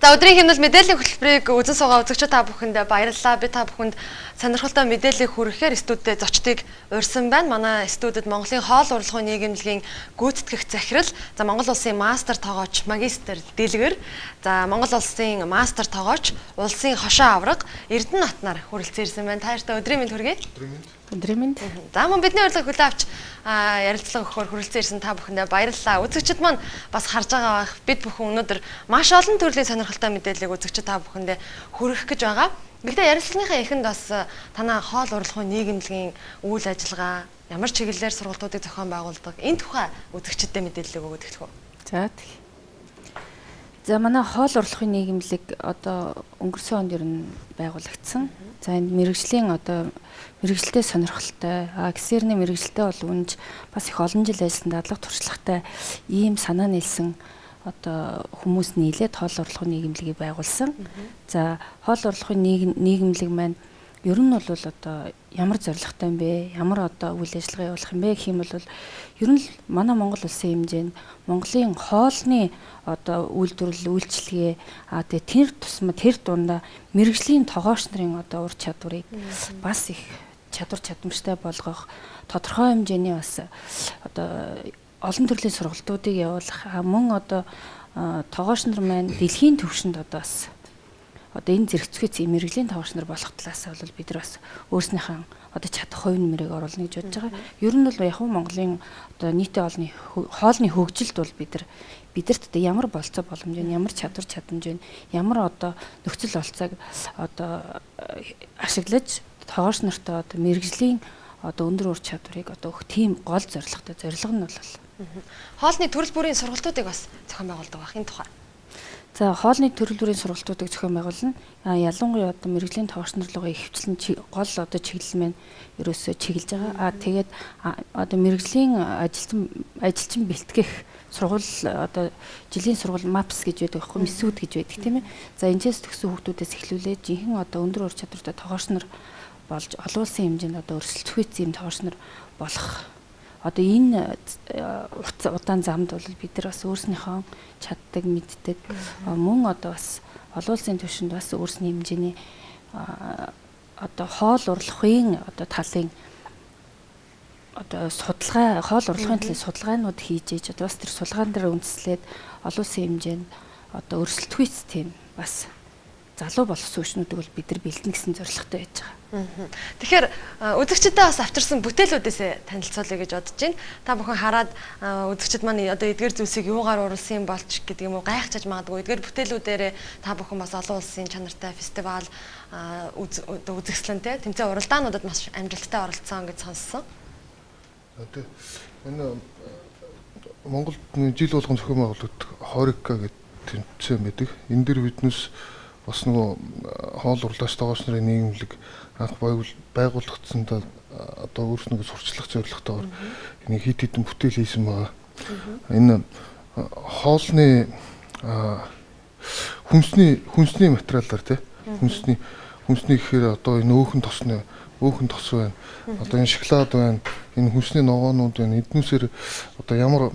За өдрийн хэмнэл мэдээллийн хөтөлбөрийг үзэн суугаа үзэгчид та бүхэнд баярлалаа. Би та бүхэнд сонирхолтой мэдээллийг хүргэхээр студид зочдыг урьсан байна. Манай студид Монголын хоол урлагийн нийгэмлэгийн гүйцэтгэх захирал, за Монгол улсын мастер тоогооч, магистр дэлгэр, за Монгол улсын мастер тоогооч, улсын хошоо авраг Эрдэнэ Натнаар хүрэлцэн ирсэн байна. Таяртай өдрийн мэнд хүргэе. Өдрийн мэнд. За мөн бидний урилгыг хүлээн авч ярилцлага өгөхөөр хүрэлцэн ирсэн та бүхэндээ баярлалаа. Үзэгчид маань бас харж байгаа бах. Бид бүхэн өнөөдөр маш олон төрлийн сонирхолтой мэдээллийг үзэгчид та бүхэндээ хүргэх гэж байгаа. Гэхдээ ярилцлагынхаа эхэнд бас танай хоол урлагийн нийгэмлэгийн үйл ажиллагаа, ямар чиглэлээр сургалтуудыг зохион байгуулдаг, энэ тухай үзэгчдэд мэдээлэл өгөөд эхлэх үү. За манай хоол урлагийн нийгэмлэг одоо өнгөрсөн онд ер нь байгуулагдсан. За энэ мэрэгжлийн одоо мэрэгжилтэй сонирхолтой, гисэрний мэрэгжилтэй бол үнж бас их олон жил ажилласан дадлага туршлагатай ийм санаа нийлсэн одоо хүмүүс нийлээд хоол урлагийн нийгэмлэгийг байгуулсан. За хоол урлагийн нийгэмлэг маань ер нь бол одоо ямар зорилготой юм бэ? Ямар одоо үйл ажиллагаа явуулах юм бэ гэх юм бол ер нь манай Монгол улсын хэмжээнд Монголын хоолны одоо үйлдвэрлэл үйлчилгээ тэгээ тэр тусмаа тэр дундаа мэрэгжлийн тогооч нарын одоо ур чадварыг бас их чадвар чадамжтай болгох тодорхой хэмжээний бас одоо олон төрлийн сургалтуудыг явуулах мөн одоо тогооч нар маань дэлхийн түвшинд одоо бас одоо энэ зэрэгцгүйц мэрэгжлийн тогооч нар болох талаас бол бид нар бас өөрснийхээ одоо чадах хувь нэмрийг оруулна гэж бодож байгаа. Ер нь бол яг Монголын одоо нийтийн хоолны хөгжилд бол бидэрт одоо ямар болцоо боломж вэ, ямар чадвар чадамж вэ, ямар одоо нөхцөл олцоог одоо ашиглаж тогооч нартай одоо мэрэгжлийн одоо өндөр ур чадварыг одоо өгөх тийм гол зорилготой зорилго нь бол хоолны төрөл бүрийн сургалтуудыг бас зохион байгуулдаг байх энэ тухай. За хоолны төрөл бүрийн сургалтуудыг зохион байгуулна. Ялангуяа одоо мэрэгжлийн тогооч нар руугаа ихвчлэн гол одоо чиглэл маань ерөөсөө чиглэж байгаа. Тэгээд одоо мэрэгжлийн ажилчин бэлтгэх сургууль одоо жилийн сургууль MAPS гэж байдаг байхгүй мэсүүд гэж байдаг тийм ээ. За энэчээс төгссөн хүүхдүүдээс эхлүүлээд жинхэнэ одоо өндөр ур чадвартай тогооч нар болж олон улсын хэмжээнд одоо өрсөлдөхүйц юм тогооч нар болох. Одоо энэ удаан замд бол бид нар бас өөрснийхөө чаддаг, мэддэг мөн одоо бас олон улсын түвшинд бас өөрсний хэмжээний одоо хоол урлагийн одоо талын одоо судалгаа, хоол урлагийн талын судалгаанууд хийж ээж одоо бас тэр судалгаан дээр үндэслээд олон улсын хэмжээнд одоо өрсөлдөхүйцтэй бас залуу болох сүүчнүүдийг бол бид нар бэлдэнэ гэсэн зорилготой байж байгаа. Тэгэхээр үзэгчдэд бас авчирсан бүтээлүүдээс танилцуулъя гэж бодож байна. Та бүхэн хараад үзэгчд маань одоо эдгээр зүйлсийг юугаар уруулсан юм болч гэдэг юм уу гайхчихж магадгүй. Эдгээр бүтээлүүдээр та бүхэн бас олон улсын чанартай фестивал үзэсгэлэнтэй тэмцээн уралдаануудад маш амжилттай оролцсон гэж сонссон. Энэ Монголд жил болгон зохион байгуулагддаг хорика гэдэг тэмцээн байдаг. Энэ дэр биднес бас нөгөө хоол урлагч тогооч нарын нийгэмлэг анх байгуулагдсандаа одоо өөрснөө сурчлах зорилготойгоор энийг хит хитэн бүтээл хийсэн байгаа. Энэ хоолны хүнсний материалаар тий хүнсний гэхээр одоо энэ өөхөн тос байна. Одоо энэ шоколад байна. Энэ хүнсний ногоонууд байна. Эднүүсээр одоо ямар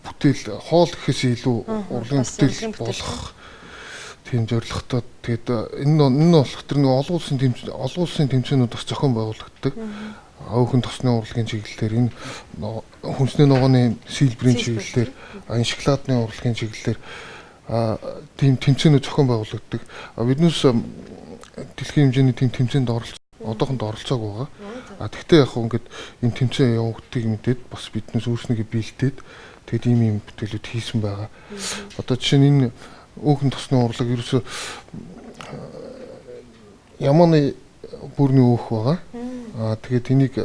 бүтээл хоол гэхээс илүү урлагийн бүтээл болох тийм зорилготой. Тэгээд энэ болох тэр нэг олон улсын тэмцээнүүд бас зохион байгуулагддаг. Өөхөн тосны урлагийн чиглэлээр энэ хүнсний ногооны сэлбэрийн чиглэлээр энэ шоколадны урлагийн чиглэлээр тийм тэмцээнүүд зохион байгуулагддаг. Биднээс дэлхийн хэмжээний тийм тэмцээнд одоохонд оролцоог байгаа. Тэгтээ яг ингээд энэ тэмцээн явагдгийг мэдээд бас биднээс өөрснийгөө бэлдээд тэгээд ийм бүтээлүүд хийсэн байгаа. Одоо жишээ нь энэ өөхөн тосны урлаг ерөөсөө ямааны бүрний өөх байгаа. Тэгээд энийг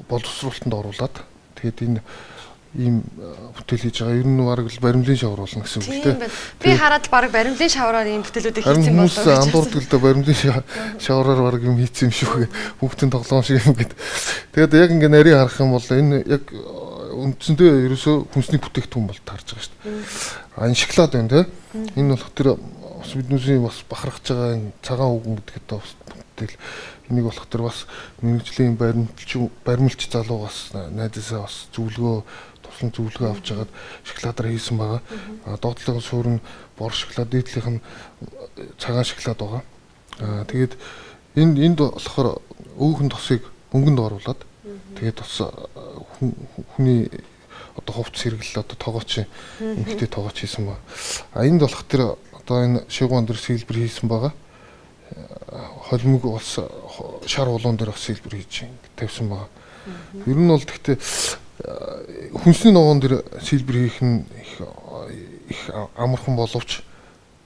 боловсруулалтанд оруулаад тэгээд энэ ийм бүтээл хийж байгаа. Ер нь бараг баримлын шавар болно гэсэн үг тийм. Би хараад бараг баримлын шавараар ийм бүтээлүүдийг хийсэн болов уу? Хүмүүс андуурдаг л да баримлын шавараар бараг юм хийсэн юм шүү. Хүүхдийн тоглоом шиг юм гээд. Тэгээд яг ингэ нарийн харах юм бол энэ яг үндсэндээ ерөөсөө хүнсний бүтээгдэхүүн бол таарж байгаа шүү дээ. Энэ шоколад байна тийм. Энэ болох тэр бас биднүүсийн бас бахархаж байгаа энэ цагаан үгэн гэдэг одоо бүтээл энийг болох тэр бас мэрэгжлийн баримлч залуугаас найзаасаа бас зөвлөгөө болон зөвлөгөө авч хагаад шоколадаар хийсэн байгаа. Доотлогын суурь нь бор шоколад, дээдлийнх нь цагаан шоколад байгаа. Тэгээд энд болохоор өөхөн тосыг мөнгөнд оруулаад тэгээд бас хүний одоо хувцс хэрэглэл одоо тоогооч эмхтэй тоогооч хийсэн байна. Энд болох тэр одоо энэ шигуун дээр сэлбэр хийсэн байгаа. Холимог бас шар улуун дээр бас сэлбэр хийж тавьсан байгаа. Ер нь бол гэхдээ хүнсний ногоон дээр сэлбэр хийх нь их амархан боловч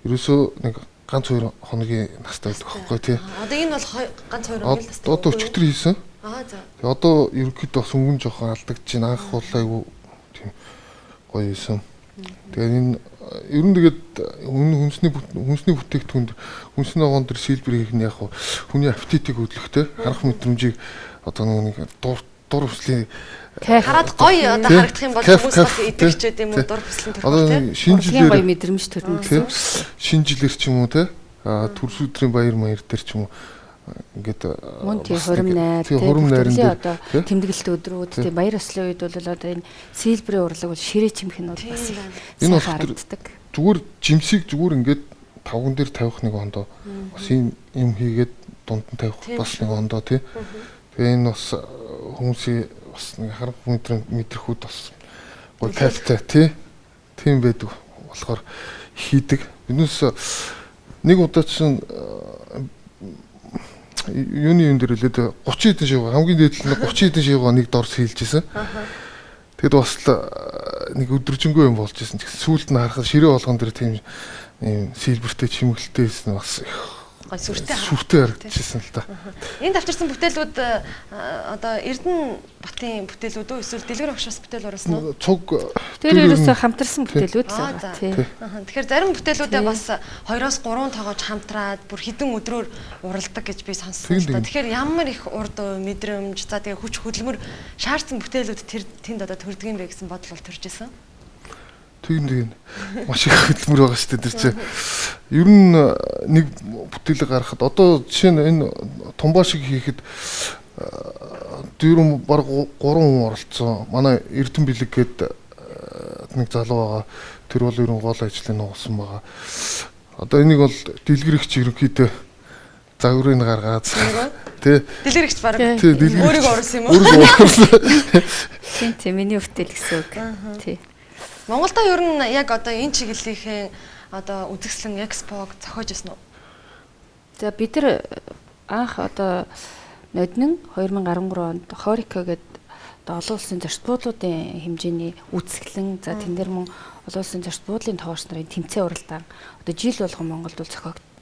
ерөөсөө нэг ганц 2 хоногийн настай байдаг байхгүй тий. Одоо энэ бол ганц 2 хоногийн настай. Одоо өчтөр хийсэн. За. Тэгээ одоо ерөнхийдөө бас өнгөн жоохон алдагдаж байна. Анх бол айгүй тийм гоё хийсэн. Тэгээ энэ ер нь тэгээд хүнсний бүтээгдэхүүнд хүнсний ногоон дээр сэлбэр хийх нь яг хүний аппетитыг хөдлөхтэй харах мэдрэмжийг одоо нэг дур хүслийн хараад гоё одоо харагдах юм бол хүмүүс бас идэгчээд юм уу дур хүслийн төрөл тийм. Шинжилгээ гоё мэдрэмж төрнө гэсэн. Шинжилэр ч юм уу те төрсөдрийн баяр маяр дээр ч юм уу ингээд мөн тийм хурим найр тийм одоо тэмдэглэлт өдрүүд тийм баяр ёслолын үед бол одоо энэ сэлбэрийн урлаг бол ширээ чимх нь бол бас энэ харагддаг. Зүгээр жимсийг зүгээр ингээд тавган дээр тавих нэг ондоо бас юм хийгээд дунд нь тавих бас нэг ондоо тий. Тэгээ энэ бас хүмүүсийн бас нэг харах мэдрэхүүд бас гоё кайфтай тий. Тийм байдаг болохоор хийдэг. Биднээс нэг удаа чинь юуны юм дээр үлээд 30 хэдэн шивгөө хамгийн дээд нь 30 хэдэн шивгөө нэг дорс хийлжсэн. Тэгэд бас нэг өдржингөө юм болж исэн. Сүүлд нь харахад ширээ болгон дээр тийм юм сэлбэртэй чимэглэлтэй байсан бас гой сүртэй харагдчихсан л та. Энд авчирсан бүтээлүүд одоо Эрдэнэбатын бүтээлүүд үү эсвэл Дэлгэр багшаас бүтээл оруулсан уу? Цуг тэр ерөөсөө хамтарсан бүтээлүүд л байгаа тий. Тэгэхээр зарим бүтээлүүдээ бас 2-оос 3 тоогооч хамтраад бүр хідэн өдрөөр уралдаг гэж би сонссон л та. Тэгэхээр ямар их урд мэдрэмж за тэгээ хүч хөдөлмөр шаардсан бүтээлүүд тэнд одоо төрдөг юм бэ гэсэн бодол бол төрж исэн. Тийм маш их хөдөлмөр байгаа шүү дээ тэр чинь. Ер нь нэг бүтээлэг гаргахад одоо жишээ нь энэ тумбаа шиг хийхэд дөрөв баг 3 хүн оролцсон. Манай Эрдэнэ бэлэг гээд нэг залуу байгаа. Тэр бол ер нь гол ажлыг нуугсан байгаа. Одоо энийг бол дэлгэрэгч ерөнхийдөө загварыг гаргаад тий. Дэлгэрэгч баг өөрийгөө оруулсан юм уу? Тийм миний бүтээл гэсэн үг. Тий. Монголда ер нь яг одоо энэ чиглэлийн одоо үзэсгэлэн экспог зохиож ирсэн үү? За бид нар анх одоо ноднин 2013 онд Хорико гэдэг одоо олон улсын зарчим буудлуудын хэмжээний үзэсгэлэн за тэн дээр мөн олон улсын зарчим буудлын тоогч нарын тэмцээн уралдаан одоо жил болгон Монголд бол зохиогдсон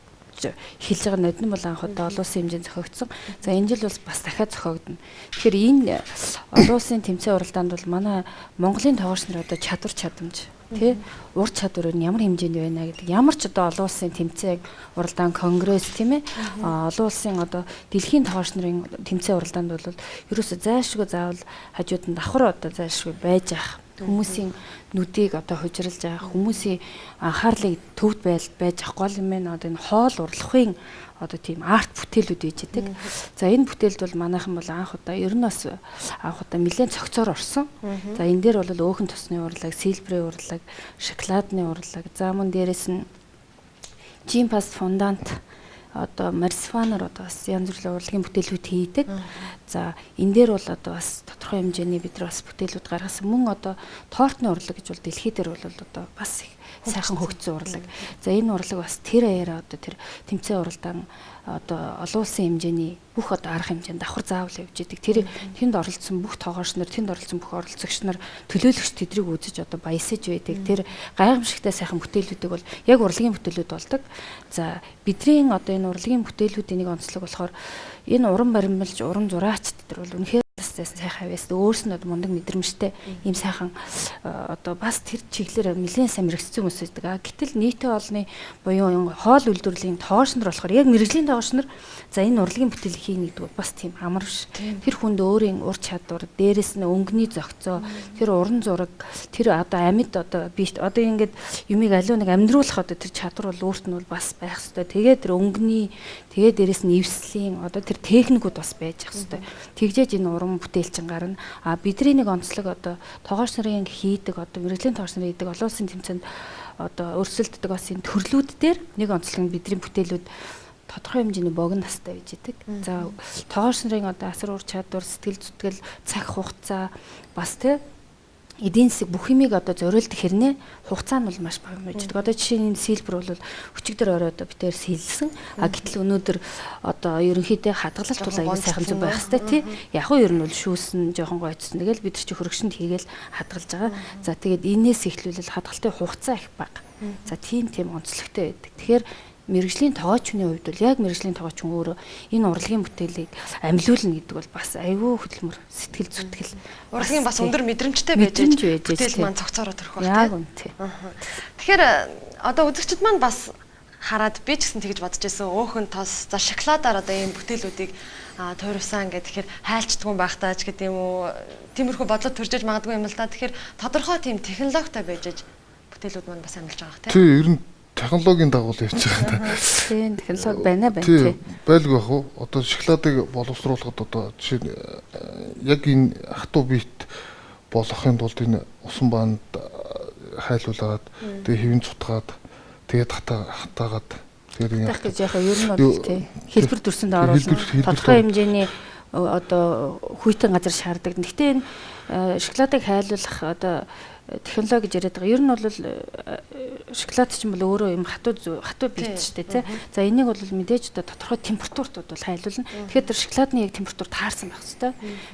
хэлж байгаа ноднин бол анх одоо олон улсын хэмжээнд зохиогдсон. За энэ жил бол бас дахиад зохиогдно. Тэгэхээр энэ олон улсын тэмцээн уралдаанд бол манай Монголын тоогч нар одоо чадамж тий ур чадвар нь ямар хэмжээнд байна гэдэг ямар ч одоо олон улсын тэмцээн уралдаан конгресс тийм ээ олон улсын одоо дэлхийн тоогч нарын тэмцээн уралдаанд бол ерөөсөө зайлшгүй заавал хажууд нь давхар одоо зайлшгүй байж ах хүмүүсийн нүдийг одоо хужирлж авах хүмүүсийн анхаарлыг төвд байж ах гол юм байна одоо энэ хоол урлагын одоо тийм арт бүтээлүүд байж байдаг. За энэ бүтээлд бол манайхан бол анх удаа ер нь бас анх удаа нэлээд цогцоор орсон. За энэ дээр бол өөхөн тосны урлаг, сэлбэрийн урлаг, шоколадны урлаг, за мөн дээрэс нь Жимпас фондант одоо марсифанаар одоо бас янз бүрийн урлагийн бүтээлүүд хийдэг. За энэ дээр бол одоо бас тодорхой хэмжээний бид нар бас бүтээлүүд гаргасан. Мөн одоо тортны урлаг гэж бол дэлхий дээр бол одоо бас их сайхан хөгжсөн урлаг. За энэ урлаг бас тэр аяараа одоо тэр тэмцээн уралдаан одоо олон улсын хэмжээний бүх одоо арга хэмжээнд давхар заавал явж идэг. Тэр тэнд оролцсон бүх тоогооч нар, тэнд оролцсон бүх оролцогч нар төлөөлөгч тэдрийг үзэж одоо баясаж байдаг. Тэр гайхамшигтай сайхан бүтээлүүдийг бол яг урлагийн бүтээлүүд болдог. За бидний одоо энэ урлагийн бүтээлүүдийн нэг онцлог болохоор энэ уран баримлж, уран зураачд тэр бол үнэхээр сайхан хавьяас өөрснөө мундаг мэдрэмжтэй ийм сайхан одоо бас тэр чиглэлээр нэлээд сайн мэрэгцсэн хүмүүс байдаг. Гэтэл нийтээ олны буюу хоол үйлдвэрлэлийн тоогч нар болохоор яг мэрэгжлийн тоогч нар за энэ урлагийн бүтээл хийнэ гэдэг бол бас тийм амар биш. Тэр хүнд өөрийн ур чадвар, дээрэс нь өнгөний зохицоо, тэр уран зураг, тэр одоо амьд одоо би одоо ингээд юмыг аливаа нэг амьдруулах одоо тэр чадвар бол өөрт нь бол бас байх хэрэгтэй. Тэгээд тэр өнгөний тэгээд дээрэс нь эвслийн одоо тэр техникүүд бас байж ах хэрэгтэй. Тэгжээж энэ уран бүтээлчин гарна. А бидний нэг онцлог одоо тоогооч нарын хийдэг одоо мэрэгжлийн тоогооч нарын хийдэг олон улсын тэмцээнд одоо өрсөлддөг бас энэ төрлүүд дээр нэг онцлог нь бидний бүтээлүүд тодорхой хэмжээний богино настай байж идэг. За тоогооч нарын одоо асар ур чадвар, сэтгэл зүтгэл, цаг хугацаа бас тэ эдийн засаг бүх юмыг одоо зориулдаг хэрнээ хугацаа нь бол маш бага юм байдаг. Одоо жишээ нь сэлбэр бол өчигдөр орой одоо битээр сэлсэн. А гэтэл өнөөдөр одоо ерөнхийдөө хадгалалт бол аягүй сайхан зүг байх хэвээр тий. Яг нь ер нь бол шүүсэн жоохон гойцсон. Тэгэл бид нар чи хөрөгшөнд хийгээл хадгалж байгаа. За тэгээд энээс эхлүүлэл хадгалтын хугацаа их бага. За тийм онцлогтой байдаг. Тэгэхээр мэрэгжлийн тоогоочны хувьд бол яг мэрэгжлийн тоогооч өөрөө энэ урлагийн бүтээлийг амьлуулна гэдэг бол бас айгүй хөдөлмөр сэтгэл зүтгэл урлагийн бас өндөр мэдрэмжтэй байж бүтээл маань цогцоороо төрөх байх яг үнтэй. Тэгэхээр одоо үзэгчд маань бас хараад би ч гэсэн тэгж бодож байсан өөхөн тос за шоколадаар одоо ийм бүтээлүүдийг туйрсан гэх тэгэхээр хайлцдгүй байх тааж гэдэг юм уу тиймэрхүү бодлоо төржиж магадгүй юм л да. Тэгэхээр тодорхой тийм технологитой байж бүтээлүүд маань бас амьлж байгаа тийм. Тий, ер нь технологийн дагуу л явж байгаа. Тийм, технологи байна тий. Байлгүй ах уу? Одоо шоколадыг боловсруулахад одоо жишээ яг энэ хатуу биет болгохын тулд энэ усан баанд хайлуулад тэгээ хэвэн цутгаад тэгээд хатаагаад тэгээд яг гэж яхаа ер нь бол тий. Хэлбэр дүрсэнд оруулна. Тодорхой хэмжээний одоо хүйтэн газар шаарддаг. Гэхдээ энэ шоколадыг хайлуулах одоо технологи гэж яриад байгаа. Ер нь бол шоколад ч юм бол өөрөө юм хатуу бит шүү дээ тий. За энийг бол мэдээж одоо тодорхой температуртууд бол хайлуулна. Тэгэхээр тэр шоколадны яг температур таарсан байх хэрэгтэй.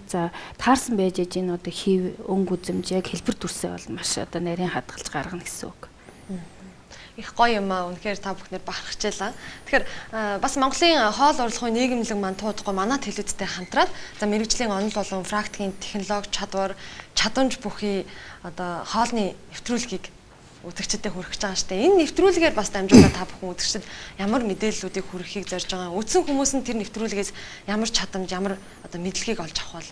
За таарсан байж ээж энэ одоо хив өнгө үзэмж яг хэлбэр дүрсээ бол маш одоо нарийн хадгалж гаргана гэсэн үг. Их гоё юм аа. Үнэхээр та бүхнээр бахархажээлаа. Тэгэхээр бас Монголын хоол урлагийн нийгэмлэг маань туудахгүй манад телевизтэй хамтраад за мэрэгжлийн онол болон практикийн технологи чадвар чадамж бүхий одоо хоолны нэвтрүүлгийг үзэгчдэд хүргэж байгаа штэ. Энэ нэвтрүүлгээр бас дамжуулаад та бүхэн үзэгчдэд ямар мэдээллүүдийг хүргэхийг зорж байгаа. Үзсэн хүмүүс нь тэр нэвтрүүлгээс ямар чадамж, ямар одоо мэдлэгийг олж авах бол.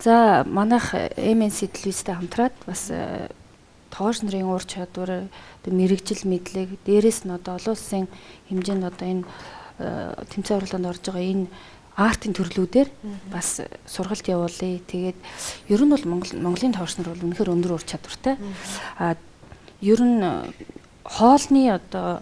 За манайх MNC телевизтэй хамтраад бас тоогооч нарын ур чадвар, мэрэгжил мэдлэг, дээрээс нь одоо олон улсын хэмжээнд одоо энэ тэмцээн уралдаанд орж байгаа энэ артын төрлүүдээр бас сургалт явуулъя. Тэгээд ер нь бол Монголын тоогооч нар бол үнэхээр өндөр ур чадвартай. Ер нь хоолны одоо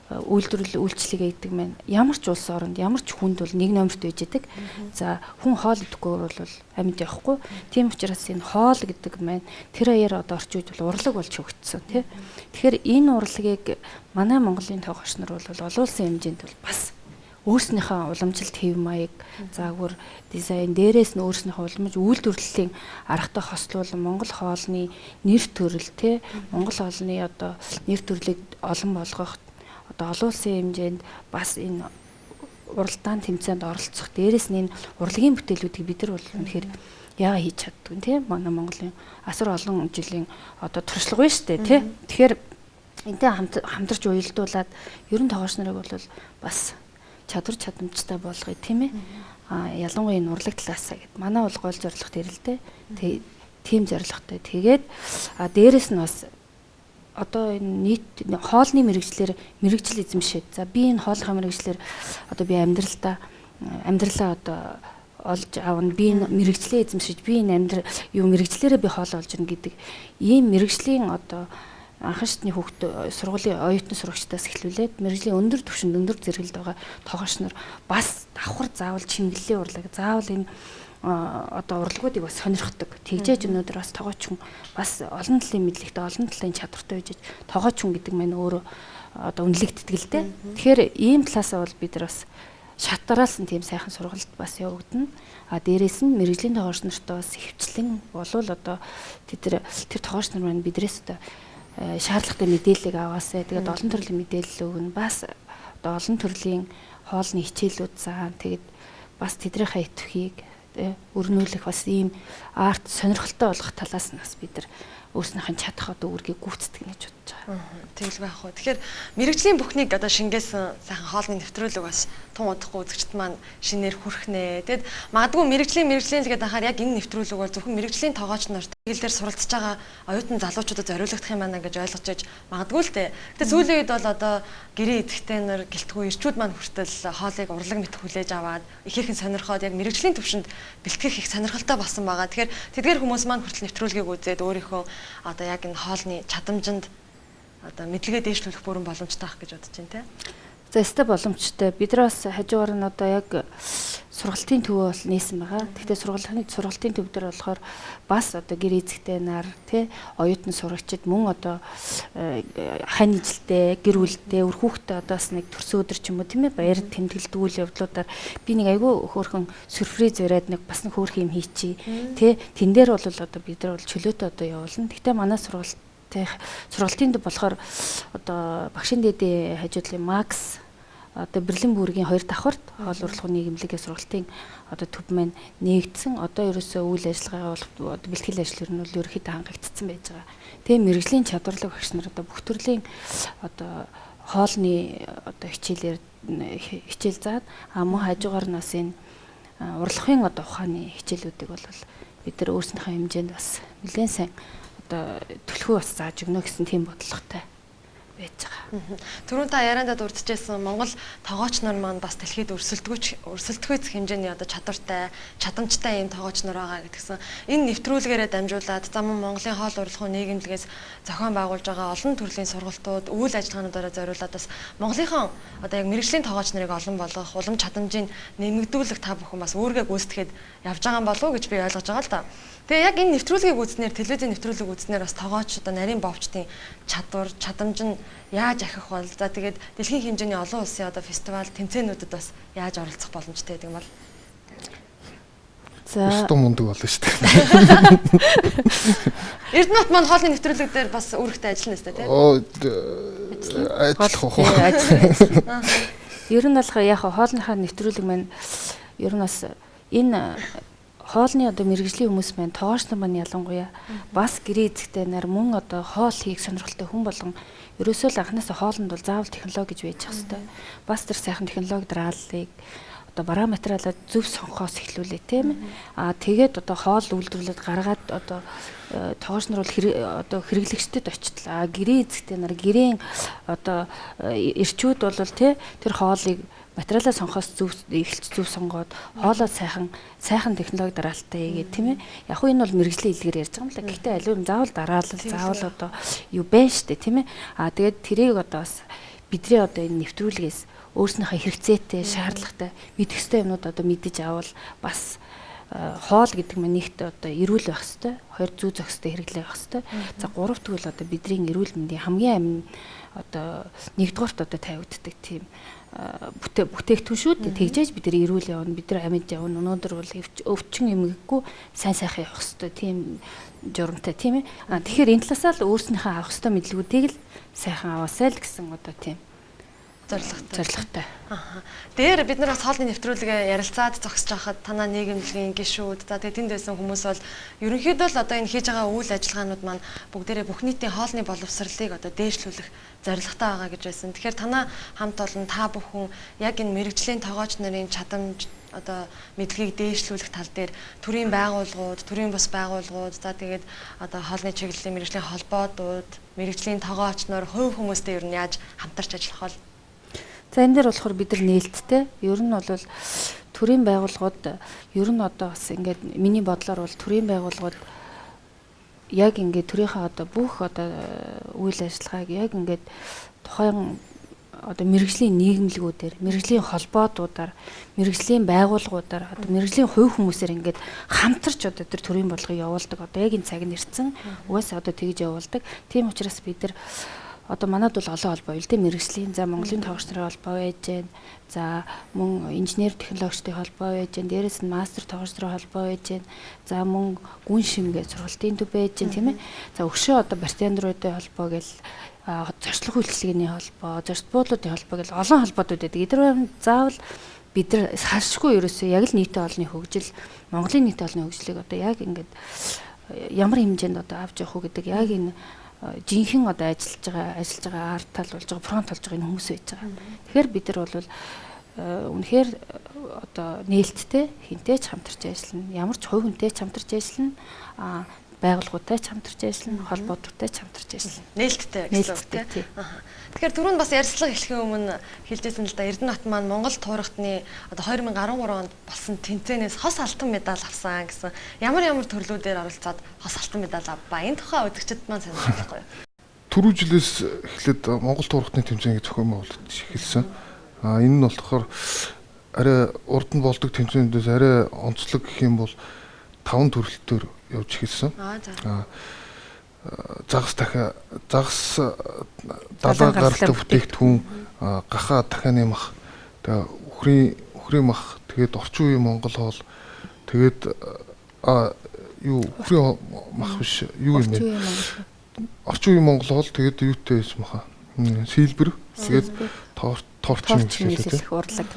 үйлчлэгээ гэдэг маань ямар ч улс оронд ямар ч хүнд бол нэг номерт байж идэг. За хүн хоол идэхгүй бол амьд явахгүй. Тийм учраас энэ хоол гэдэг маань тэр аяар одоо орчин үед бол урлаг болж хөгжсөн тий. Тэгэхээр энэ урлагийг манай Монголын тоогооч нар бол олон улсын хэмжээнд бол бас өөрснийхөө уламжилт хэв маяг заагвар дизайн дээрээс нь өөрснийхөө уламж үйлдвэрлэлийн аргатай хослуулан Монгол хоолны нэр төрөл тий Монгол хоолны одоо нэр төрлийг олон болгох одоо олон улсын хэмжээнд бас энэ уралдаан тэмцээнд оролцох дээрээс нь энэ урлагийн бүтээлүүдийг бид нар бол үнэхээр яага хийж чаддгүй тий манай Монголын асар олон жилийн одоо туршлага байна шүү дээ тий тэгэхээр энтэй хамтарч уялдуулаад ерөн тоогооч нарыг бол бас чадвар чадамжтай болгоё тийм ээ. Ялангуяа энэ урлаг талаасаа гэд. Манай бол гол зорилго тэр л дээ. Тийм зорилготой. Тэгээд дээрэс нь бас одоо энэ нийт хоолны мэрэгжил эзэмшээд. За би энэ хоолны мэрэгжлэр одоо би амьдралаа одоо олж аавна. Би энэ мэрэгжлээ эзэмшиж би энэ мэрэгжлэрээ би хоол олж ирнэ гэдэг ийм мэрэгжлийн одоо анхан шатны хүүхд сургуулийн оюутны сурагчдаас эхлүүлээд мэрэгжлийн өндөр түвшинд өндөр зэрэгэлд байгаа тоогооч нар бас давхар заавал чимэглэлийн урлаг заавал энэ одоо урлагуудыг бас сонирхдаг. Тэгжээж өнөөдөр бас тоогооч хүн бас олон талын мэдлэгтэй олон талын чадвартай байж тоогооч хүн гэдэг маань өөрөө одоо үнэлэгддэг л дээ. Тэгэхээр ийм талаасаа бол бид нар бас шатараас нь тийм сайхан сургалт бас явагдана. Дээрээс нь мэрэгжлийн тоогооч нартай бас хөвчлэн болвол одоо тэр тоогооч нар маань бидрээс одоо шаардлагатай мэдээллийг аваасаа тэгээд олон төрлийн мэдээлэл өгнө бас одоо олон төрлийн хоолны хичээлүүд заа тэгээд бас тэднийхээ идэвхийг өрнүүлэх бас ийм арт сонирхолтой болгох талаас нь бас бид нар өөрснийх нь чадах одоо үүргийг гүйцэтгэх гэж бодож байгаа. Тэгэл байх уу. Тэгэхээр мэрэгжлийн бүхнийг одоо шингээсэн сайхан хоолны нэвтрүүлэг бас тун удахгүй үзэгчд маань шинээр хүрхнэ. Тэгэд магадгүй мэрэгжлийн л гэдэг анхаар яг энэ нэвтрүүлэг бол зөвхөн мэрэгжлийн тоогооч нарт тэгэл дээр суралцж байгаа оюутан залуучуудад зориулагдах юм байна гэж ойлгож иж магадгүй л дээ. Гэтэ сүүлийн үед бол одоо гэрээ эзэгтэй нар гэлтгүй ирчүүд маань хүртэл хоолыг урлаг мэт хүлээж аваад ихээхэн сонирхоод яг мэрэгжлийн төвшөнд бэлтгэх их сонирхолтой болсон байгаа. Тэгэхээр тэдгээр хүмүүс маань хүртэл нэвтрүүлгийг үзээд өөрийнхөө одоо яг энэ хоолны чадамжинд одоо мэдлэгээ дээшлүүлэх бүрэн боломжтой ах гэж бодож байна те. За өстой боломжтой. Бид нар бас хажуугаар нь одоо яг сургалтын төвөө бол нээсэн байгаа. Гэхдээ сургалтын төв дээр болохоор бас одоо гэр эзэгтэй нар тий оюутан сурагчид мөн одоо хань ижилтэй, гэр бүлтэй, өр хүүхдээ одоо бас нэг төрсөн өдөр ч юм уу тийм ээ баяр тэмдэглэдэг үйл явдлуудаар би нэг айгүй хөөрхөн сюрприз бариад нэг бас нэг хөөрх юм хийчи тий тэн дээр бол одоо бид нар бол чөлөөтэй одоо явуулна. Гэхдээ манай сургалтын төв болохоор одоо багшийн дээдийн хажуудлын Макс одоо Берлин бүргийн 2 давхарт хоол урлахын нийгэмлэгийн сургалтын одоо төв маань нээгдсэн. Одоо ерөөсөө үйл ажиллагаа бол бэлтгэл ажил нь бол ерөөхдөө хангагдсан байж байгаа. Тэгээ мэрэгжлийн чадварлаг багш нар одоо бүх төрлийн одоо хоолны одоо хичээл заад мөн хажуугаар нь бас энэ урлагийн одоо ухааны хичээлүүдийг бол бид нар өөрсдийнхөө хэмжээнд бас нэлээд сайн одоо төлхөө бас зааж өгнө гэсэн тийм бодлоготой байж байгаа. Түрүүн та яриандаа дурдчихсан Монгол тоогооч нар маань бас дэлхийд өрсөлдөхүйц хэмжээний одоо чадвартай, чадамжтай ийм тоогооч нар байгаа гэдгсэн. Энэ нэвтрүүлгээрээ дамжуулаад зам Монголын хоол урлахын нийгэмлэгээс зохион байгуулж байгаа олон төрлийн сургалтууд, үйл ажиллагаануудаараа зориулаад бас Монголынхон одоо яг мэрэгжлийн тоогооч нарыг олон болгох, улам чадамжийг нэмэгдүүлэх та бүхэн бас өөргөө гүйцэтгэхэд явж байгаа юм болов уу гэж би ойлгож байгаа л да. Тэгээ яг энэ нэвтрүүлгийг үзснээр телевизийн нэвтрүүлэг үзснээр бас тоогооч одоо нарийн бовчдын чадвар, чадамж нь яаж ахих бол за тэгээд дэлхийн хэмжээний олон улсын одоо фестивал тэмцээнүүдэд бас яаж оролцох боломжтой гэдэг юм бол за өстө мундаг болно шүү дээ. Эрдэнэт маань хоолны нэвтрүүлэг дээр бас үүрэгтэй ажиллана шүү дээ тийм. Ажиллах уу? Ер нь бол яг хоолныхаа нэвтрүүлэг маань ер нь бас энэ хоолны одоо мэрэгжлийн хүмүүс маань тоогооч нар маань ялангуяа бас гэрээ эзэгтэй нар мөн одоо хоол хийх сонирхолтой хүн болгон ерөөсөө л анханасаа хоолнд бол заавал технологи гэж байж хэвээр. Бас тэр сайхан технологи дарааллыг одоо бараа материалаа зөв сонгохоос эхлүүлээ тийм ээ. Тэгээд одоо хоол үйлдвэрлээд гаргаад одоо тоогооч нар бол одоо хэрэглэгчдэд очтлаа. Гэрээ эзэгтэй нар гэрийн одоо ирчүүд бол тий тэр хоолыг материалаа сонгохоос эхэлж зөв сонгоод хоолоо сайхан технологи дараалттай хийгээд тийм ээ. Яг хөө энэ бол мэрэгжлийн хэлгээр ярьж байгаа юм л да. Гэхдээ аливаа заавал дараалал заавал одоо юу байна штэ тийм ээ. Тэгээд тэрийг одоо бас бидний одоо энэ нэвтрүүлгээс өөрснийхөө хэрэгцээтэй, шаардлагатай мэдэх ёстой юмнууд одоо мэдэж авал бас хоол гэдэг нь нэгт одоо эрүүл байх ёстой, хоёр зүй зохистой хэрэглээ байх ёстой. За гурав дахь нь одоо бидний эрүүл мэндийн хамгийн амин одоо нэгдүгээрт одоо тавигддаг тийм бүтээгдэхүүн шүү дээ. Тэгжээж бид нар эрүүл явна, бид нар амьд явна. Өнөөдөр бол өвчин эмгэггүй сайн сайхан явах хэрэгтэй тийм журамтай тийм ээ. Тэгэхээр энэ талаасаа л өөрснийхөө авах хэрэгтэй мэдлгүүдийг л сайхан аваасай л гэсэн одоо тийм зорилготой. Дээр бид нар бас хоолны нэвтрүүлгээ ярилцаад зогсож байхад танаа нийгэмлэгийн гишүүд за тэгээд тэнд байсан хүмүүс бол ерөнхийдөө л одоо энэ хийж байгаа үйл ажиллагаанууд маань бүгдээрээ бүх нийтийн хоолны боловсролыг одоо дээшлүүлэх зорилготой байгаа гэж байсан. Тэгэхээр танаа хамт олон та бүхэн яг энэ мэрэгжлийн тоогооч нарын чадамж одоо мэдлэгийг дээшлүүлэх тал дээр төрийн байгууллагууд, төрийн бус байгууллагууд за тэгээд одоо хоолны чиглэлийн мэрэгжлийн холбоодууд, мэрэгжлийн тоогооч нар хувь хүмүүстэй ер нь яаж хамтарч ажиллах вэ? За энэ дээр болохоор бид нар нээлттэй. Ер нь бол төрийн байгууллагууд ер нь одоо бас ингээд миний бодлоор бол төрийн байгууллагууд яг ингээд төрийнхөө одоо бүх одоо үйл ажиллагааг яг ингээд тухайн одоо мэрэгжлийн нийгэмлэгүүдээр, мэрэгжлийн холбоодуудаар, мэрэгжлийн байгууллагуудаар, одоо мэрэгжлийн хувь хүмүүсээр ингээд хамтарч одоо тэр төрийн бодлогыг явуулдаг. Одоо яг энэ цаг нь ирсэн. Угаасаа одоо тэгж явуулдаг. Тийм учраас бид нар одоо манад бол олон холбоо ил дээ мэрэгжлийн за Монголын тоогч нарын холбоо байж гэн за мөн инженер технологичдын холбоо байж гэн дээрээс нь мастер тоогч нарын холбоо байж гэн за мөн гүн шимгээ сургалтын төв байж гэн тийм ээ за өгшөө одоо бартендеруудын холбоо гэл зорчлох үйлчлэгээний холбоо зорилт буудлуудын холбоо гэл олон холбоодууд байдаг. Эдгээр заавал бид нар салшгүй ерөөсөө яг л нийтийн олонний хөгжил Монголын нийтийн олонний хөгжлийг одоо яг ингээд ямар хэмжээнд одоо авч явах уу гэдэг яг энэ жинхэнэ одоо ажиллаж байгаа арт тал болж байгаа фронт болж байгаа энэ хүмүүс байж байгаа. Тэгэхээр бид нар бол үнэхээр одоо нээлттэй хинтэй ч хамтарч ажиллана. Ямар ч хувь хүнтэй ч хамтарч ажиллана. Байгууллагуудтай ч хамтарч ажиллана, холбоотуудтай ч хамтарч ажиллана. Нээлттэй гэсэн үг тийм. Тэгэхээр түрүүнд бас ярилцлага эхлэхийн өмнө хэлжсэн л да Эрдэнэбат маань Монгол туурагтны одоо 2013 онд болсон тэмцээнээс хос алтан медаль авсан гэсэн. Ямар төрлүүдээр оролцоод хос алтан медаль авбаа. Энэ тухай үзэгчид маань сонирхолтой юу? Түрүү жилээс эхлээд Монгол туурагтны тэмцээн гэж зохион байгуулалт эхэлсэн. Энэ нь болохоор арай урд нь болдог тэмцээнүүдээс арай онцлог гэх юм бол 5 төрөлтөөр явж эхэлсэн. Загас далаа гаралтай бүтээгдэхүүн, гахаа дахианы мах, тэгээ үхрийн мах, тэгээд орчин үеийн Монгол хоол, тэгээд үхрийн мах биш юу юм бэ? Орчин үеийн Монгол хоол, тэгээд юутай байсан маха? Сэлбэр, тэгээд торчин хэлээ урлаг.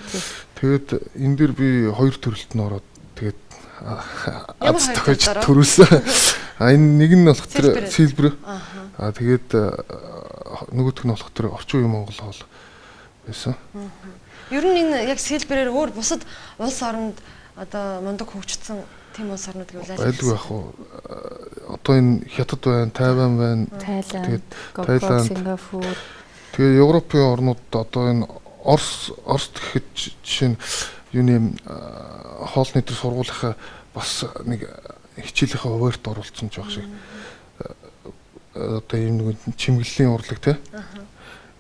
Тэгээд энэ дээр би 2 төрөлт нь ороод тэгээд аз тохиож төрүүлсэн. Энэ нэг нь болох тэр сэлбэр. Тэгээд нөгөөх нь болох тэр орчин үеийн Монгол хоол байсан. Ер нь энэ яг сэлбэрээр өөр бусад улс оронд одоо мундаг хөгжсөн тийм улс орнууд гэвэл байлгүй яг уу. Одоо энэ Хятад байна, Тайван байна. Тэгээд Таиланд, Сингапур. Тэгээд Европын орнууд одоо энэ Орос гэхэд жишээ нь юуны хоолны төр сургуулийнхаа бас нэг хичээлийнхаа хуваарьт оролцсон ч байх шиг. Одоо ийм нэг чимэглэлийн урлаг тий.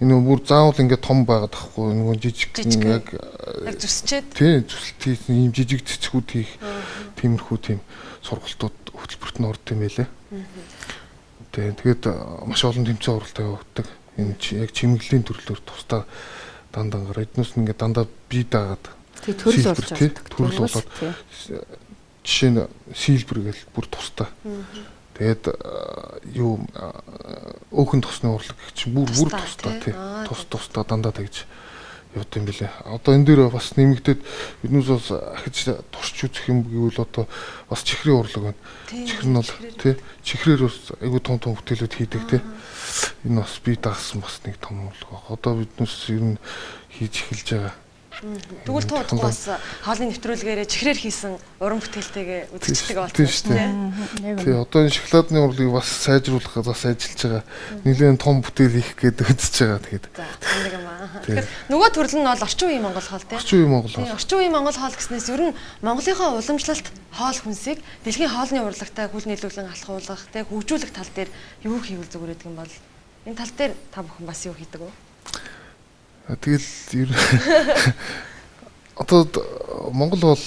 Энэ бүр заавал ингээд том байгаад тахгүй нэг жижиг яг зүсчээд тий зүсэлт ийм жижиг цэцгүүд хийх тиймэрхүү тийм сургалтууд хөтөлбөрт нь орд юм байлээ. Тэгээд маш олон тэмцээн оролтоо явуулдаг. Энэ яг чимэглэлийн төрлөөр тусдаа дандаа эднээс ингээд дандаа бие даагаад төрөл болж байгаа. Төрөл болоод жишээ нь сэлбэр гэл бүр тусдаа. Тэгээд юу өөхөн тосны урлаг гэх чинь бүр тусдаа тий. Тусдаа дандаа тэгж явд юм билээ. Одоо энэ дээр бас нэмэгдээд биднээс бас ахиж турш үзэх юм гэвэл одоо бас чихрийн урлаг байна. Чихэр нь бол тий чихрээр бас айгүй том бүтээлүүд хийдэг тий. Энэ бас бие даагсан бас нэг том урлаг баг. Одоо биднээс ер нь хийж эхэлж байгаа. Тэгвэл туудгаас хоолны нэвтрүүлгээрээ чихрээр хийсэн уран бүтээлтэйгээ үзэгчдэг болсон шүү дээ. Тий, одоо энэ шоколадны урлагийг бас сайжруулах бас ажиллаж байгаа. Нэлээд том бүтээл хийх гээд үзэж байгаа тэгээд. За, нэг юм аа. Тэгэхээр нөгөө төрөл нь бол орчин үеийн Монгол хоол тий. Орчин үеийн Монгол хоол. Орчин үеийн Монгол хоол гэснээс ер нь Монголынхаа уламжлалт хоол хүнсийг дэлхийн хоолны урлагтай хүл нийлүүлэн алхуулах тий хөгжүүлэх тал дээр юу хийвэл зүгээр гэдэг юм бол энэ тал дээр та бүхэн бас юу хийдэг вэ? Тэгэл одоо Монгол бол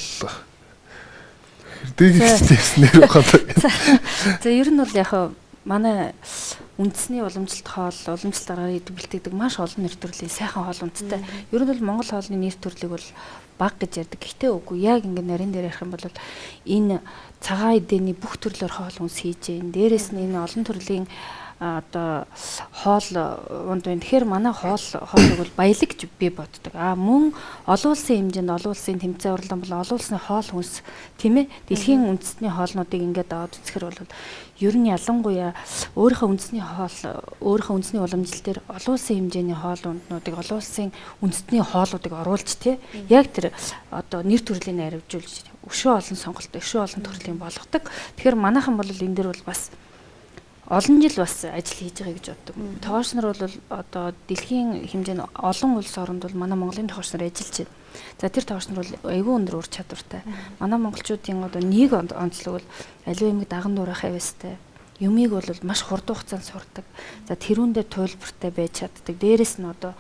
дээгчтэйснэр ухаад. За ер нь бол яг манай үндэсний уламжлалт хоол, уламжлалт аргаар идэв бэлтгэдэг маш олон нэр төрлийн сайхан хоол үндэстэй. Ер нь бол Монгол хоолны нэр төрлийг бол бага гэж ярьдаг. Гэхдээ үгүй яг ингэ нарийн дээр ярих юм бол энэ цагаан эдэний бүх төрлөөр хоол үнс хийж гэн. Дээрээс нь энэ олон төрлийн одоо хоол унд байна. Тэгэхээр манай хоолыг бол баялаг гэж би боддог. Мөн олон улсын хэмжээнд олон улсын тэмцээн урлан бол олон улсын хоол хүнс тийм ээ дэлхийн үндэсний хоолнуудыг ингээд аваад үзэхэр бол ер нь ялангуяа өөрийнхөө үндэсний уламжлал дээр олон улсын хэмжээний хоолнуудыг олон улсын үндэсний хоолуудыг оруулж тий яг тэр одоо нэр төрлийг арвижуулж өшөө олон сонголттой өшөө олон төрлийн болгодог. Тэгэхээр манайхан бол энэ дээр бол бас олон жил бас ажил хийж байгаа гэж боддог. Тоогч нар бол одоо дэлхийн хэмжээний олон улс оронд бол манай Монголын тоогч нар ажиллаж байна. За тэр тоогч нар бол айгүй өндөр ур чадвартай. Манай монголчуудын одоо нэг онцлог бол аливаа юмыг даган дуурайх авьяастай. Юмыг бол маш хурдан хугацаанд сурдаг. За тэрүүн дээр туйлбартай байж чаддаг. Дээрээс нь одоо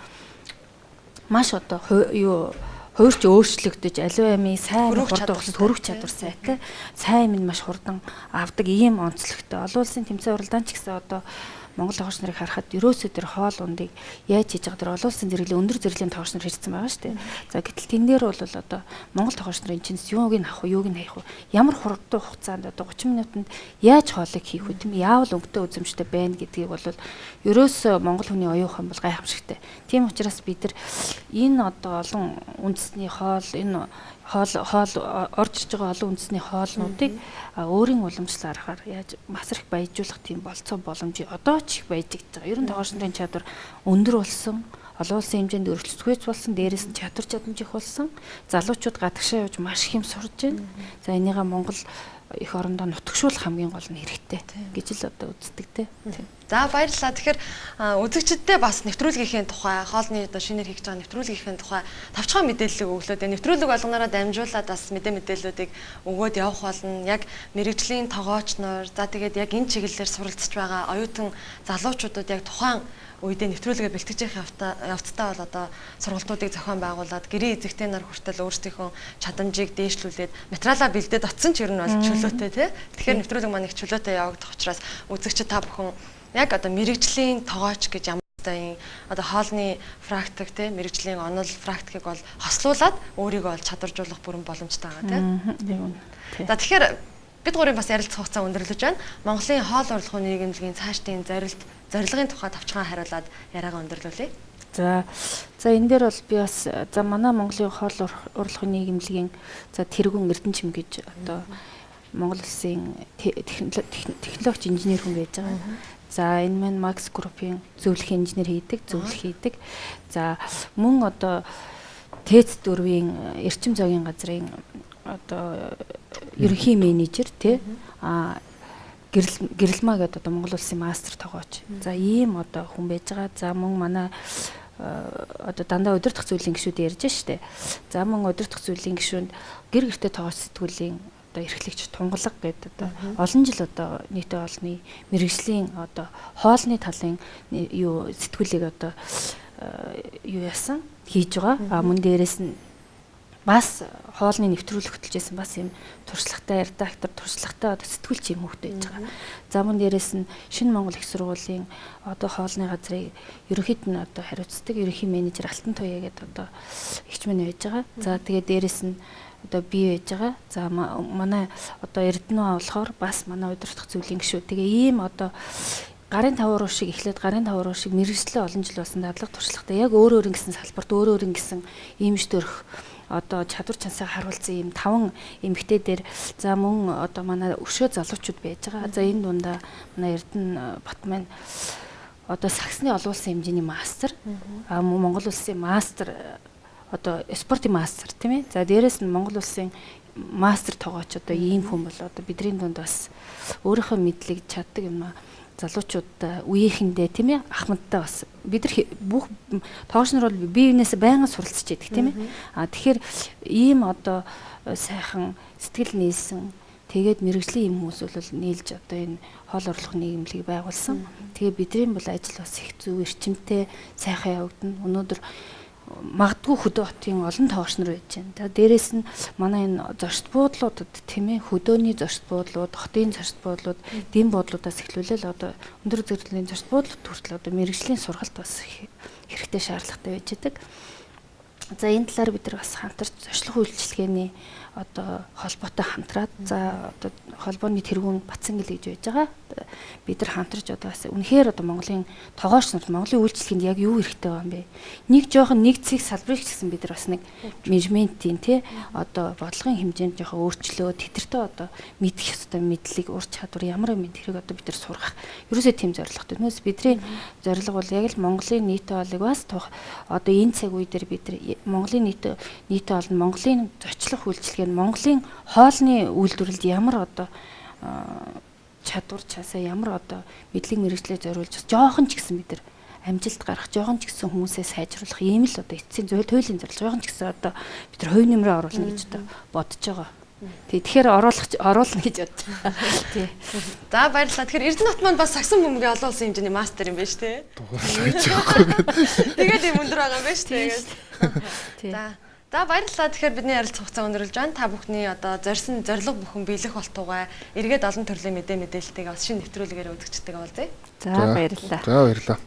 маш одоо хуурч өөрчлөгдөж аливаа юмыг сайн хурдан хугацаанд хөрөх чадвар сайтай. Сайн юм маш хурдан авдаг ийм онцлогтой. Олон улсын тэмцээн уралдаан ч гэсэн одоо Монгол тоогч нарыг харахад ерөөсөө тэр хоол ундыг яаж хийж байгаа тэр олон улсын зэрэглэлийн өндөр зэрэглэлийн тоогч нар хийсэн байгаа шүү дээ. За гэтэл тэн дээр бол одоо Монгол тоогч нарын чинь юуг нь авах вэ, юуг нь хаях вэ? Ямар хурдан хугацаанд одоо 30 минутанд яаж хоолыг хийх вэ? Тийм яавал өнгөтэй үзэмжтэй байна гэдгийг бол ерөөсөө Монгол хүний оюухан бол гайхамшигтай. Тийм учраас бид нар энэ одоо олон үндэсний хоол энэ хоол орж иж байгаа олон үндэсний хоолнуудыг өөрийн уламжлалаар яаж масрах баяжуулах тийм болцоо боломжийг одоо тогооч их байж гэж байгаа. Ер нь тогоочны чадвар өндөр болсон, олон улсын хэмжээнд өрсөлдөхүйц болсон, дээрээс нь чадвар чадамж их болсон. Залуучууд гадагшаа явж маш их юм сурж байна. За энийгээ Монгол их орондоо нутагшуулах хамгийн гол нь хэрэгтэй гэж л одоо үздэг те. За баярлалаа. Тэгэхээр үзэгчдэдээ бас нэвтрүүлгийнхээ тухай, хоолны одоо шинээр хийж байгаа нэвтрүүлгийнхээ тухай тавчхан мэдээлэл өглөөд нэвтрүүлэг болгоноороо дамжуулаад бас мэдээллүүдийг өгөөд явах болно. Яг мэрэгжлийн тогоочноор за тэгээд яг энэ чиглэлээр суралцж байгаа оюутан залуучуудад яг тухайн үедээ нэвтрүүлгээ бэлтгэж явцдаа бол одоо сургалтуудыг зохион байгуулад гэрээ эзэгтэй нар хүртэл өөрсдийнхөө чадамжийг дээшлүүлээд материалаа бэлдээд оцсон ч ер нь бол чөлөөтэй тий. Тэгэхээр нэвтрүүлэг маань их чөлөөтэй явагдах учраас үзэгчид та бүхэн яг одоо мэрэгжлийн тогооч гэж ямар одоо хоолны практик тий мэрэгжлийн онол практикийг бол хослуулад өөрийгөө бол чадваржуулах бүрэн боломжтой байгаа тий. За тэгэхээр бид гурийн бас ярилцах хугацаа өндөрлөж байна. Монголын хоол урлахуун нийгэмлэгийн цаашдын зорилгын тухай тавчхан хариулаад яриагаа өндөрлүүлье. За энэ дээр бол би бас за манай Монголын хоол урлахуун нийгэмлэгийн за тэргүүн Эрдэнэчим гэж одоо Монгол улсын технологич инженер хүн байж байгаа. За энэ маань Max Group-ийн зөвлөх инженер хийдэг. За мөн одоо ТЭЦ 4-ийн эрчим зоогийн газрын одоо ерөнхий менежер тий гэрэлмаа гэдэг одоо Монгол улсын мастер тогооч. За ийм одоо хүн байж байгаа. За мөн манай одоо дандаа удирдах зүйлийн гишүүд ярьж штэ. За мөн удирдах зүйлийн гишүүнд гэр гэртээ тогооч сэтгүүлийн одоо эрхлэгч тунгалаг гэдэг одоо олон жил одоо нийтээ олны мэрэгжлийн одоо хоолны талын юу сэтгүүлийг одоо юу яасан хийж байгаа. Мөн дээрээс нь бас хоолны нэвтрүүлэг хөтлөжсэн бас юм туршлагатай редактор туршлагатай одоо сэтгүүлч юм хөвгт байж байгаа. За мөн дээрээс нь Шинэ Монгол их сургуулийн одоо хоолны газрыг ерөнхийд нь одоо хариуцдаг ерөнхий менежер Алтан Туяа гэдэг одоо эгч мань байж байгаа. За тэгээд дээрээс нь одоо би байж байгаа. За манай одоо Эрдэнэ болохоор бас манай удирдах зүйлийн гишүүд. Тэгээ ийм одоо гарын тавар шиг эхлээд гарын тавар шиг мэрэгчлээ олон жил болсон дадлага туршлагатай яг өөр ингэсэн салбарт өөр ингэсэн ийм штөрх одоо чадвар чансаа харуулсан ийм 5 эмэгтэй дээр за мөн одоо манай өшөө залуучууд байж байгаа. За энэ дундаа манай Эрдэнэ бат маань одоо саксны олон улсын хэмжээний мастер Монгол улсын мастер одоо спортын мастер тийм ээ. За дээрэс нь Монгол улсын мастер тогооч одоо ийм хүн бол одоо бидний дунд бас өөрийнхөө мэдлэг чаддаг юм аа залуучуудаа үеийнхэндээ тийм ээ ахмадтай бас бид нар бүх тоогч нар бол бие биенээс байнга суралцж яадаг тийм ээ. Тэгэхээр ийм одоо сайхан сэтгэл нийлсэн тэгээд мэрэгжлийн юм хүмүүс бол нийлж одоо энэ хоол орлох нийгэмлэгийг байгуулсан. Тэгээ бидний бол ажил бас их зөв эрчимтэй сайхан явагдана. Өнөөдөр магадгүй хөдөө хотын олон тоогч нар байж байна. Дээрээс нь манай энэ зочд буудлуудад тийм ээ хөдөөний зочд буудлууд, хотын зочд буудлууд, дэм буудлуудаас эхлүүлэл одоо өндөр зэрэглэлийн зочд буудлууд хүртэл одоо мэрэгжлийн сургалт бас хэрэгтэй шаардлагатай байж байгаа. За энэ талаар бид нар бас хамтарч зочлох үйлчилгээний одоо холбоотой хамтраад за одоо холбооны тэргүүн Батсангил гэж байж байгаа. Бид нар хамтарч одоо бас үнэхээр одоо Монголын тогооч нарт Монголын үйлчлэгэнд яг юу хэрэгтэй байгаа юм бэ? Нэг цэг салбарыг ч гэсэн бид нар бас нэг менежментийн тий одоо бодлогын хэмжээнд жоохон өөрчлөө тэтэртэй одоо мэдэх ёстой мэдлэг ур чадвар ямар юм тэрийг одоо бид нар сургах. Ерөөсөө тийм зорилготой. Түүнээс бидний зорилго бол яг л Монголын нийтийн хоолыг бас одоо энэ цаг үе дээр бид нар Монголын нийтийн хоол нь Монголын зочлох үйлчлэгээ Монголын хоолны үйлдвэрлэлд ямар одоо чадвар часаа ямар одоо мэдлэг мэрэгчлээ зориулж жоохон ч гэсэн бид нар амжилт гарах жоохон ч гэсэн хүмүүсээ сайжруулах ийм л одоо эцсийн туйлын зорилго жоохон ч гэсэн одоо бид нар хувь нэмрээ оруулна гэж одоо бодож байгаа. Тэгэхээр оруулна гэж бодож байгаа. Тий. За баярлалаа. Тэгэхээр Эрдэнэт маань бас сагсан бөмбөгийн олон улсын хэмжээний мастер юм байна шүү дээ. Тэгээд юм өндөр байгаа юм байна шүү дээ. Тий. За баярлалаа. Тэгэхээр бидний ярилцах хугацаа өндөрлөж байна. Та бүхний одоо зорьсон зорилго бүхэн биелэх болтугай эргээд олон төрлийн мэдээлэлтэйгээ бас шинэ нэвтрүүлгээр үзэгчтэйгээ уулзъя. За баярлалаа. За баярлалаа.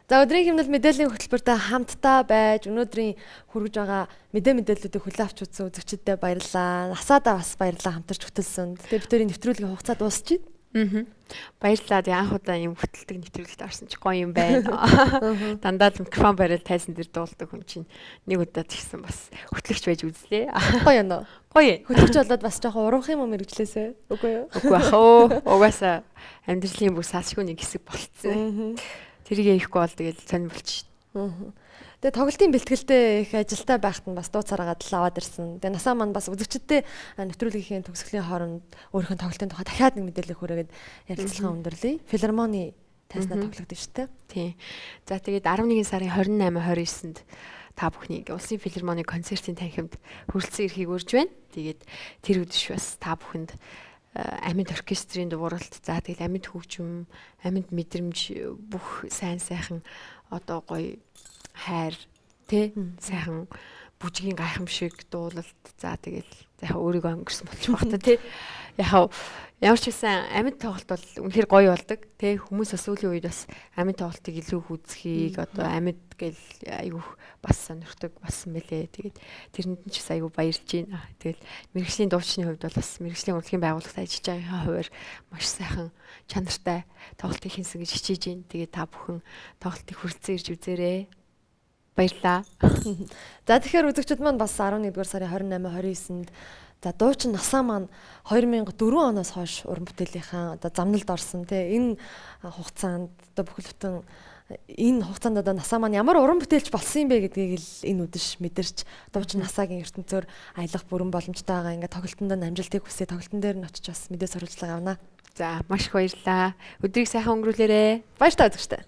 За өдрийн хэмнэл мэдээллийн хөтөлбөртэй хамтдаа байж өнөөдрийн хүргэж байгаа мэдээллүүдийг хүлээн авч үзсэн үзэгчдэд баярлалаа. Насаадаа бас баярлалаа хамтарч хөтөлсөн. Тэгээд бидний нэвтрүүлгийн хугацаа дуусчихъя. Баярлалаа. Тэгээ анх удаа юм хөтэлдэг нэвтрүүлэгт орсон ч гоё юм байна. Дандаа л микрофон бариад тайсан дээр дуулдаг хүн чинь нэг удаа тэгсэн бас хөтлөгч байж үзлээ. Гоё юм уу? Гоё. Хөтлөгч болоод бас жоохон урах юм мэрэгчлээсэ. Үгүй юу? Үгүй ах оо. Угаасаа амьдралын бүх салшгүй нэг хэсэг болцсон. Тэрийг ихгүй бол тэгэл сонирмолч. Тэгээ тоглолтын бэлтгэлтэй их ажилтаа байхад нь бас дууцараагаад л аваад ирсэн. Тэгээ насаа маань бас үзэгчдтэй нэвтрүүлгийн төгсгөлийн хооронд өөрийнхөө тоглолтын тухай дахиад нэг мэдээлэл хүрээгээд ярилцлагаа өндөрлөе. Филармоны тайзнаа тоглогдсон шүү дээ. Тийм. За тэгээд 11 сарын 28 29-нд та бүхнийг Улсын филармоны концертын танхимд хүрэлцэн ирэхийг урьж байна. Тэгээд тэр үдэш бас та бүхэнд амьд оркестрийн дууралт, за тэгэл амьд хөгжим, амьд мэдрэмж бүх сайн сайхан одоо гоё хайр тэ сайхан бүжгийн гайхамшиг дуулалт, за тэгэл яг өөрийгөө өнгөрсөн болж баг та тэ яг ямар ч байсан амьд тоглолт бол үнэхээр гоё болдог тэ хүмүүс бас сүүлийн үед бас амьд тоглолтыг илүү үзхийг одоо амьд гэл айгүйх бас сонирхдаг болсон мэлээ. Тэгээд тэрэнд нь ч бас айгүй баярлж байна. Тэгэл мэрэгжлийн дуучны хувьд бол бас мэрэгжлийн урлагийн байгууллагт ажиллаж байгаагийн хувьар маш сайхан чанартай тоглолтыг хийсэн гэж хичээж байна. Тэгээд та бүхэн тоглолтыг хүрэлцэн ирж үзээрэй. Баярлалаа. За тэгэхээр үзэгчид маань бас 11-р сарын 28 29-нд за дуучин насаа маань 2004 оноос хойш уран бүтээлийнхаа одоо замналд орсон тийм энэ хугацаанд одоо бүхэл бүтэн энэ хугацаанд одоо насаа маань ямар уран бүтээлч болсон юм бэ гэдгийг л энэ үдэш мэдэрч дуучин насаагийн ертөнцөөр аялах бүрэн боломжтой байгаа. Ингээ тоглолтонд амжилтыг хүсье, тоглолтон дээр нь очиж бас мэдээ сурвалжлага авнаа. За маш их баярлалаа. Өдрийг сайхан өнгөрүүлээрэй. Баяр та үзэгчтэй.